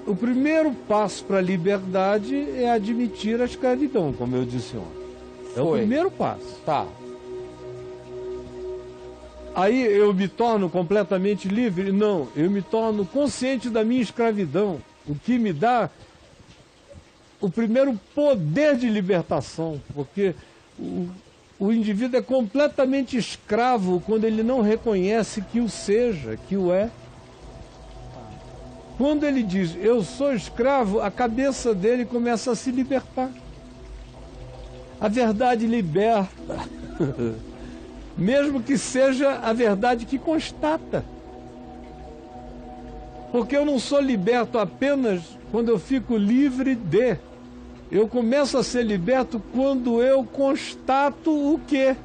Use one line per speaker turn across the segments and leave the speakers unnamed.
o primeiro passo para a liberdade é admitir a escravidão, como eu disse ontem. É o primeiro passo.
Tá.
Aí eu me torno completamente livre? Não, eu me torno consciente da minha escravidão, o que me dá o primeiro poder de libertação, porque o indivíduo é completamente escravo quando ele não reconhece que o seja, que o é. Quando ele diz, eu sou escravo, a cabeça dele começa a se libertar. A verdade liberta, mesmo que seja a verdade que constata. Porque eu não sou liberto apenas quando eu fico livre de. Eu começo a ser liberto quando eu constato o quê?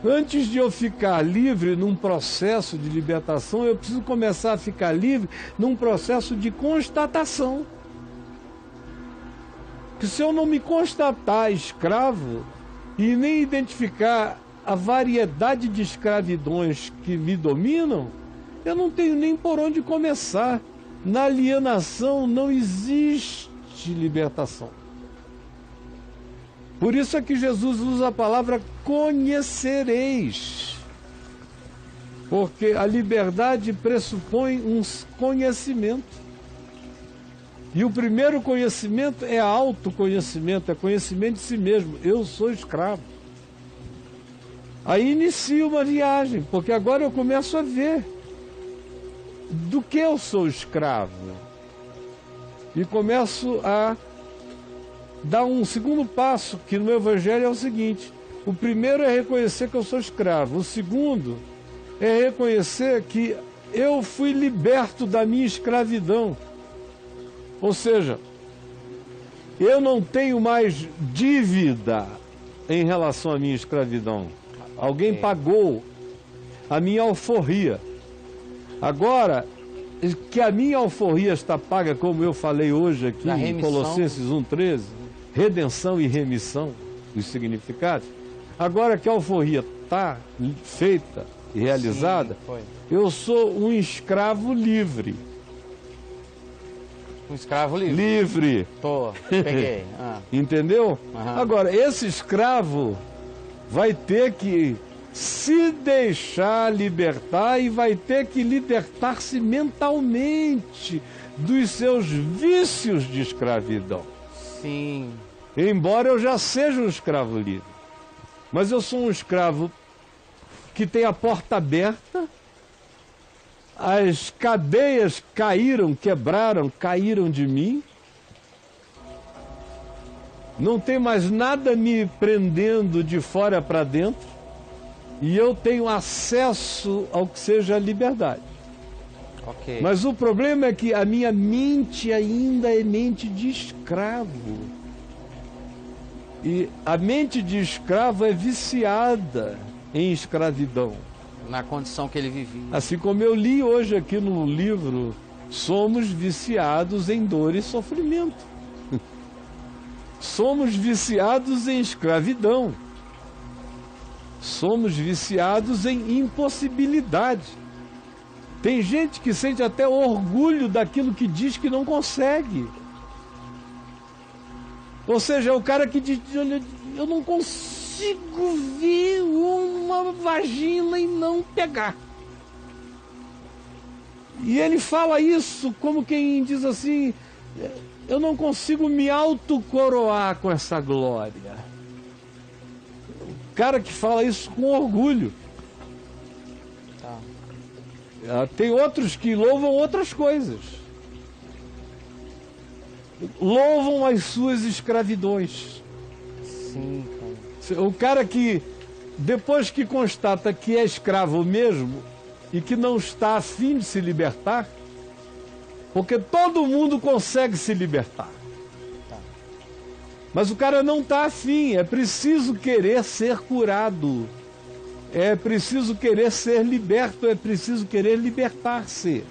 Antes de eu ficar livre num processo de libertação, eu preciso começar a ficar livre num processo de constatação. Que se eu não me constatar escravo e nem identificar a variedade de escravidões que me dominam, eu não tenho nem por onde começar. Na alienação não existe libertação. Por isso é que Jesus usa a palavra conhecereis. Porque a liberdade pressupõe um conhecimento. E o primeiro conhecimento é autoconhecimento, é conhecimento de si mesmo. Eu sou escravo. Aí inicia uma viagem, porque agora eu começo a ver do que eu sou escravo. E começo a dar um segundo passo, que no Evangelho é o seguinte: o primeiro é reconhecer que eu sou escravo. O segundo é reconhecer que eu fui liberto da minha escravidão. Ou seja, eu não tenho mais dívida em relação à minha escravidão. Alguém pagou a minha alforria. Agora, que a minha alforria está paga, como eu falei hoje aqui em Colossenses 1,13, redenção e remissão, os significados. Agora que a alforria está feita e realizada, eu sou um escravo livre.
Um escravo livre?
Livre.
Peguei.
Entendeu? Agora, esse escravo vai ter que se deixar libertar e vai ter que libertar-se mentalmente dos seus vícios de escravidão.
Sim.
Embora eu já seja um escravo livre. Mas eu sou um escravo que tem a porta aberta, as cadeias caíram, quebraram, caíram de mim. Não tem mais nada me prendendo de fora para dentro. E eu tenho acesso ao que seja a liberdade.
Ok.
Mas o problema é que a minha mente ainda é mente de escravo. E a mente de escravo é viciada em escravidão.
Na condição que ele vivia.
Assim como eu li hoje aqui no livro, somos viciados em dor e sofrimento. Somos viciados em escravidão. Somos viciados em impossibilidade. Tem gente que sente até orgulho daquilo que diz que não consegue. Ou seja, é o cara que diz, olha, eu não consigo ver uma vagina e não pegar. E ele fala isso como quem diz assim, eu não consigo me autocoroar com essa glória. Cara que fala isso com orgulho. Tem outros que louvam outras coisas. Louvam as suas escravidões.
Sim, cara.
O cara que, depois que constata que é escravo mesmo e que não está a fim de se libertar, porque todo mundo consegue se libertar. Mas o cara não está afim, é preciso querer ser curado, é preciso querer ser liberto, é preciso querer libertar-se.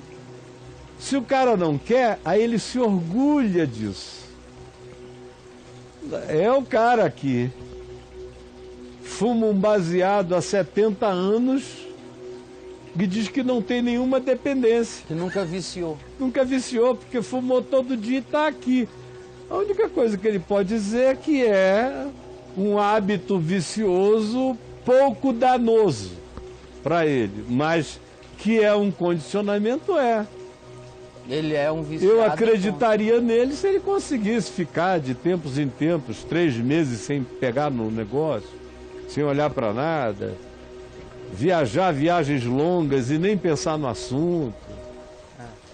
Se o cara não quer, aí ele se orgulha disso. É o cara que fuma um baseado há 70 anos E diz que não tem nenhuma dependência.
Que nunca viciou.
Nunca viciou, porque fumou todo dia e está aqui. A única coisa que ele pode dizer é que é um hábito vicioso pouco danoso para ele, mas que é um condicionamento, é.
Ele é um viciado.
Eu acreditaria nele se ele conseguisse ficar de tempos em tempos, 3 meses sem pegar no negócio, sem olhar para nada, viajar viagens longas e nem pensar no assunto.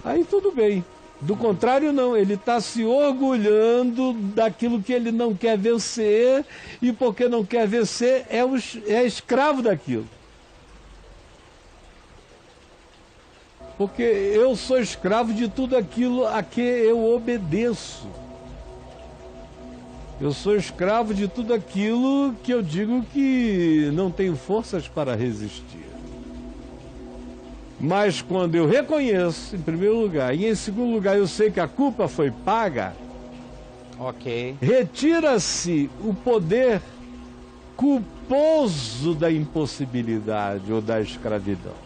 Aí tudo bem. Do contrário, não. Ele está se orgulhando daquilo que ele não quer vencer, e porque não quer vencer é escravo daquilo. Porque eu sou escravo de tudo aquilo a que eu obedeço. Eu sou escravo de tudo aquilo que eu digo que não tenho forças para resistir. Mas quando eu reconheço, em primeiro lugar, e em segundo lugar eu sei que a culpa foi paga,
ok,
retira-se o poder culposo da impossibilidade ou da escravidão.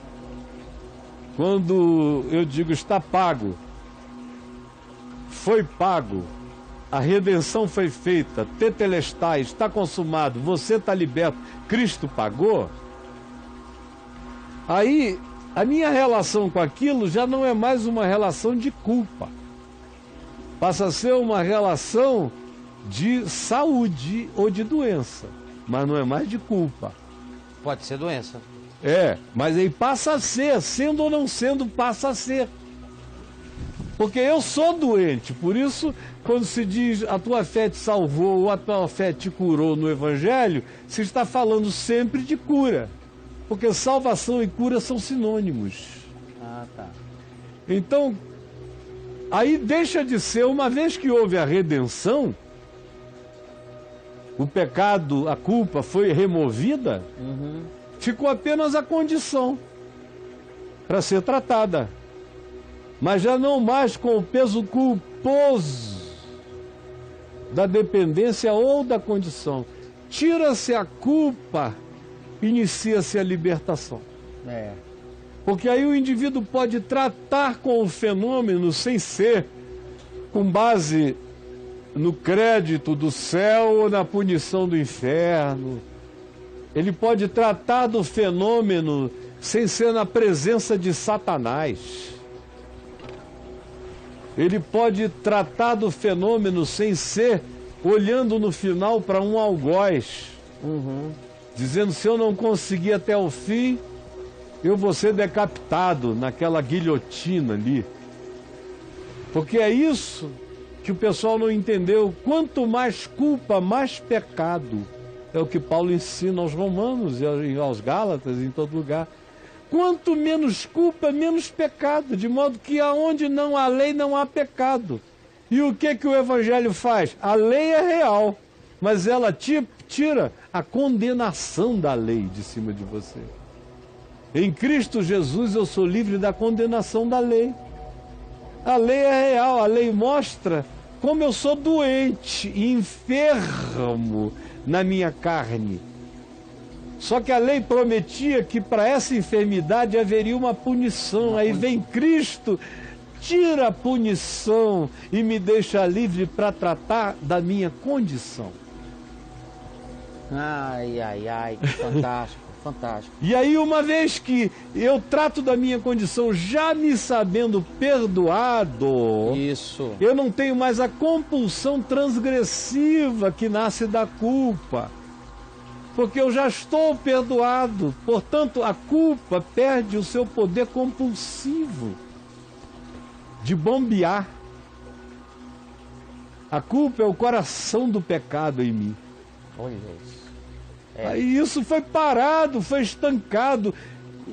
Quando eu digo está pago, foi pago, a redenção foi feita, tetelestai, está consumado, você está liberto, Cristo pagou, aí a minha relação com aquilo já não é mais uma relação de culpa. Passa a ser uma relação de saúde ou de doença, mas não é mais de culpa.
Pode ser doença.
É, mas aí passa a ser, sendo ou não sendo, passa a ser. Porque eu sou doente, por isso, quando se diz a tua fé te salvou ou a tua fé te curou no Evangelho, se está falando sempre de cura. Porque salvação e cura são sinônimos.
Ah, tá.
Então, aí deixa de ser, uma vez que houve a redenção, o pecado, a culpa foi removida, ficou apenas a condição para ser tratada. Mas já não mais com o peso culposo da dependência ou da condição. Tira-se a culpa, inicia-se a libertação.
É.
Porque aí o indivíduo pode tratar com o fenômeno sem ser com base no crédito do céu ou na punição do inferno. Ele pode tratar do fenômeno sem ser na presença de Satanás. Ele pode tratar do fenômeno sem ser olhando no final para um algoz, dizendo: se eu não conseguir até o fim, eu vou ser decapitado naquela guilhotina ali. Porque é isso que o pessoal não entendeu. Quanto mais culpa, mais pecado. É o que Paulo ensina aos romanos e aos gálatas, em todo lugar. Quanto menos culpa, menos pecado. De modo que aonde não há lei, não há pecado. E o que o Evangelho faz? A lei é real, mas ela tira a condenação da lei de cima de você. Em Cristo Jesus eu sou livre da condenação da lei. A lei é real, a lei mostra como eu sou doente e enfermo na minha carne. Só que a lei prometia que para essa enfermidade haveria uma punição. Aí vem Cristo, tira a punição e me deixa livre para tratar da minha condição.
Ai, ai, ai, que fantástico, fantástico.
E aí, uma vez que eu trato da minha condição já me sabendo perdoado,
isso,
eu não tenho mais a compulsão transgressiva que nasce da culpa. Porque eu já estou perdoado, portanto a culpa perde o seu poder compulsivo de bombear. A culpa é o coração do pecado em mim.
Olha isso.
Aí isso foi parado, foi estancado.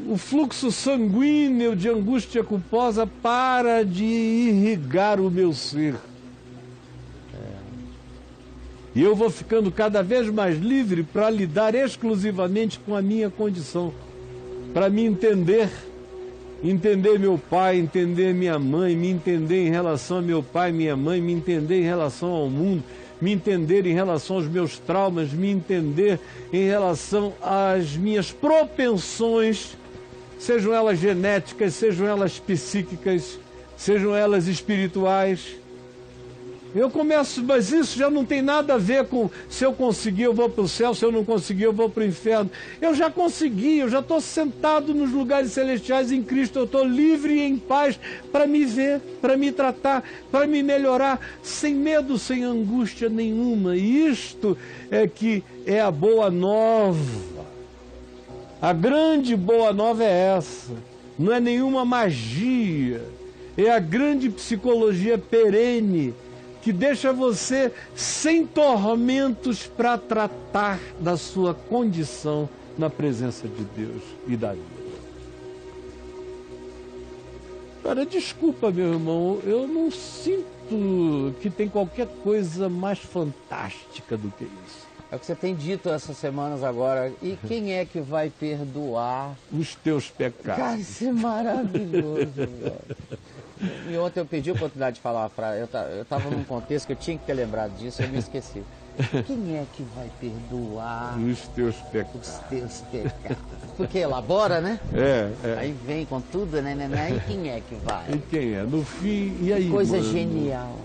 O fluxo sanguíneo de angústia culposa para de irrigar o meu ser. E eu vou ficando cada vez mais livre para lidar exclusivamente com a minha condição. Para me entender meu pai, entender minha mãe, me entender em relação a meu pai, minha mãe, me entender em relação ao mundo, me entender em relação aos meus traumas, me entender em relação às minhas propensões sejam elas genéticas, sejam elas psíquicas, sejam elas espirituais. Eu começo, mas isso já não tem nada a ver com se eu conseguir eu vou para o céu, se eu não conseguir eu vou para o inferno. Eu já consegui, eu já estou sentado nos lugares celestiais em Cristo, eu estou livre e em paz para me ver, para me tratar, para me melhorar, sem medo, sem angústia nenhuma. E isto é que é a boa nova. A grande boa nova é essa, não é nenhuma magia, é a grande psicologia perene, que deixa você sem tormentos para tratar da sua condição na presença de Deus e da vida. Cara, desculpa, meu irmão, eu não sinto que tem qualquer coisa mais fantástica do que isso.
É o que você tem dito essas semanas agora. E quem é que vai perdoar
Os teus pecados.
Cara, isso é maravilhoso, velho. E ontem eu pedi a oportunidade de falar uma frase. Eu estava num contexto que eu tinha que ter lembrado disso e eu me esqueci. Quem é que vai perdoar
Os teus pecados.
os teus pecados? Porque elabora, né?
É.
Aí vem com tudo, né? E quem é que vai?
E quem é? No fim, e aí?
Coisa
mano?
genial.